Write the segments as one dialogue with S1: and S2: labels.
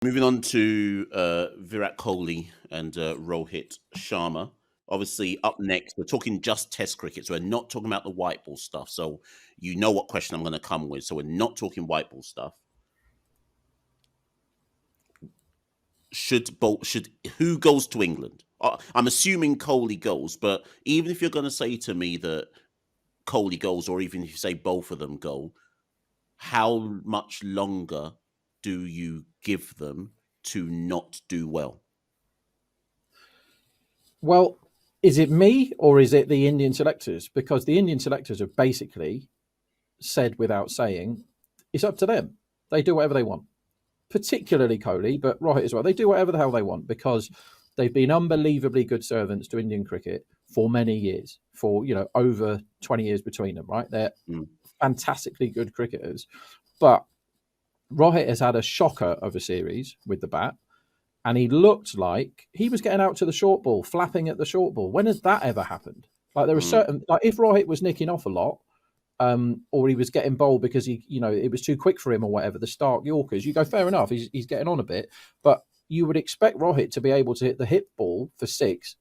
S1: Moving on to Virat Kohli and Rohit Sharma. Obviously, up next, we're talking just Test cricket, so we're not talking about the white ball stuff. So you know what question I'm going to come with. So we're not talking white ball stuff. Should who goes to England? I'm assuming Kohli goes, but even if you're going to say to me that Kohli goes, or even if you say both of them go, how much longer do you give them to not do well?
S2: Well, is it me or is it the Indian selectors? Because the Indian selectors have basically said without saying, it's up to them. They do whatever they want, particularly Kohli, but Rohit as well. They do whatever the hell they want because they've been unbelievably good servants to Indian cricket for many years, for, over 20 years between them, right? They're fantastically good cricketers. But Rohit has had a shocker of a series with the bat. And he looked like he was getting out to the short ball, flapping at the short ball. When has that ever happened? Like there are certain, like if Rohit was nicking off a lot, or he was getting bowled because it was too quick for him or whatever, the Stark Yorkers, you go, fair enough, he's getting on a bit. But you would expect Rohit to be able to hit the hip ball for 6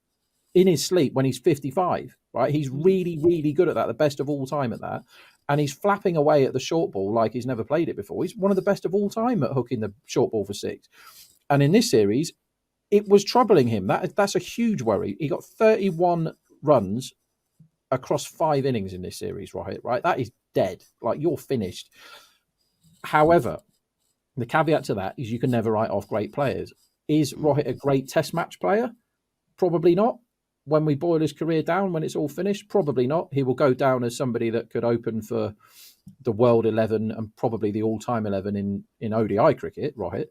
S2: in his sleep when he's 55, right? He's really, really good at that, the best of all time at that. And he's flapping away at the short ball like he's never played it before. He's one of the best of all time at hooking the short ball for 6. And in this series, it was troubling him. That's a huge worry. He got 31 runs across 5 innings in this series, right? That is dead. Like, you're finished. However, the caveat to that is you can never write off great players. Is Rohit a great test match player? Probably not. When we boil his career down, when it's all finished, probably not. He will go down as somebody that could open for the world 11 and probably the all-time 11 in ODI cricket, Rohit.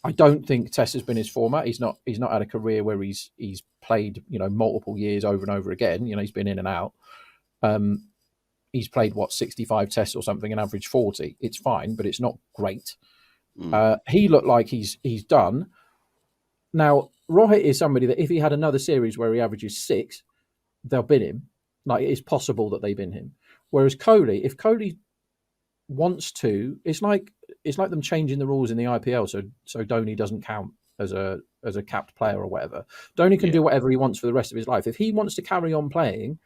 S2: I don't think Test has been his format. He's not had a career where he's played, multiple years over and over again. He's been in and out. He's played 65 Tests or something and averaged 40. It's fine, but it's not great. He looked like he's done. Now, Rohit is somebody that if he had another series where he averages 6, they'll bin him. Like, it's possible that they bin him. Whereas Kohli, if Kohli wants to, it's like them changing the rules in the IPL so Dhoni doesn't count as a capped player or whatever. Dhoni can do whatever he wants for the rest of his life. If he wants to carry on playing,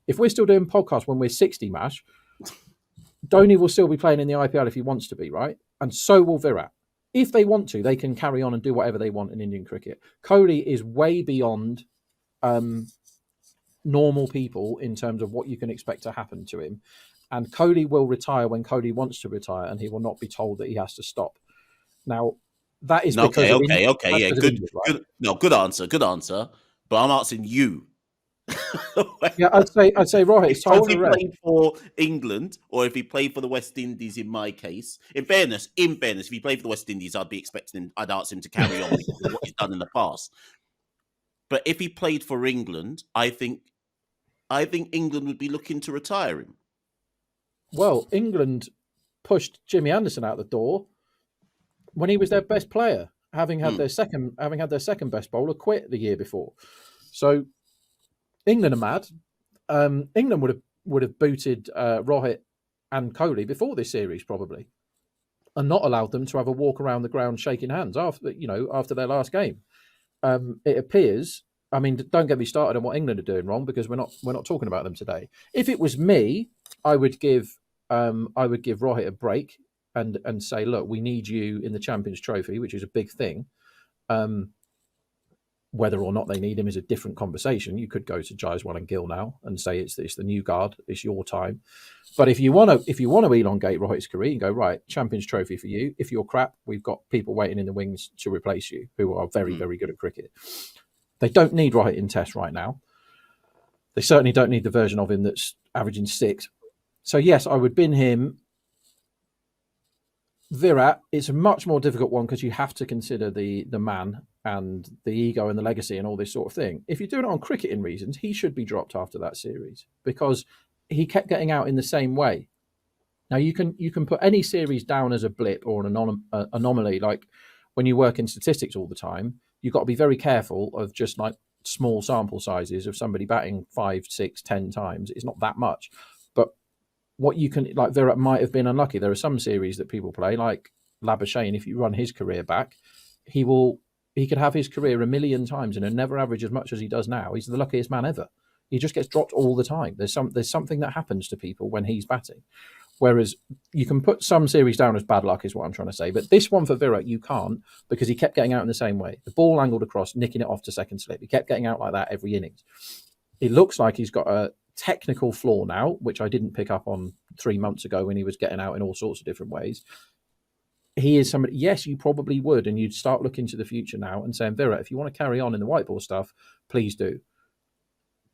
S2: if we're still doing podcasts when we're 60, Mash, Dhoni will still be playing in the IPL if he wants to be, right? And so will Virat. If they want to, they can carry on and do whatever they want in Indian cricket. Kohli is way beyond normal people in terms of what you can expect to happen to him. And Kohli will retire when Kohli wants to retire, and he will not be told that he has to stop. Now, that is because
S1: yeah, good answer. But I'm asking you.
S2: Yeah, I'd say Rohit. It's time
S1: if he played for England or if he played for the West Indies, in my case, in fairness, if he played for the West Indies, I'd be expecting him. I'd ask him to carry on because of what he's done in the past. But if he played for England, I think England would be looking to retire him.
S2: Well, England pushed Jimmy Anderson out the door when he was their best player, having had their second best bowler quit the year before. So England are mad. England would have booted Rohit and Kohli before this series probably, and not allowed them to have a walk around the ground shaking hands after their last game. It appears. I mean, don't get me started on what England are doing wrong because we're not talking about them today. If it was me, I would give Rohit a break and say, look, we need you in the Champions Trophy, which is a big thing. Whether or not they need him is a different conversation. You could go to Jaiswal and Gill now and say it's the new guard, it's your time. But if you want to elongate Rohit's career and go, right, Champions Trophy for you. If you're crap, we've got people waiting in the wings to replace you who are very, very good at cricket. They don't need Rohit in Test right now. They certainly don't need the version of him that's averaging 6. So yes, I would bin him. Virat, it's a much more difficult one because you have to consider the man and the ego and the legacy and all this sort of thing. If you're doing it on cricketing reasons, he should be dropped after that series because he kept getting out in the same way. Now you can put any series down as a blip or an anomaly. Like when you work in statistics all the time, you've got to be very careful of just like small sample sizes of somebody batting 5, 6, 10 times. It's not that much. But what you can, like Virat might have been unlucky. There are some series that people play, like Labuschagne, if you run his career back, he could have his career a million times and never average as much as he does now. He's the luckiest man ever. He just gets dropped all the time. There's something that happens to people when he's batting. Whereas you can put some series down as bad luck, is what I'm trying to say. But this one for Virat, you can't, because he kept getting out in the same way. The ball angled across, nicking it off to second slip. He kept getting out like that every innings. It looks like he's got a technical flaw now, which I didn't pick up on 3 months ago when he was getting out in all sorts of different ways. He is somebody, yes, you probably would, and you'd start looking to the future now and saying, Virat, if you want to carry on in the white ball stuff, please do.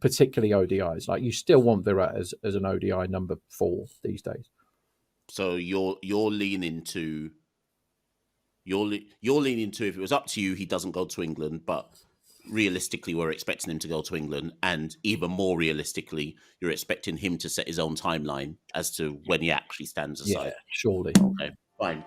S2: Particularly ODIs. Like, you still want Virat as an ODI number 4 these days.
S1: So you're leaning to if it was up to you, he doesn't go to England, but realistically we're expecting him to go to England, and even more realistically, you're expecting him to set his own timeline as to when he actually stands aside.
S2: Yeah, surely.
S1: Okay, fine.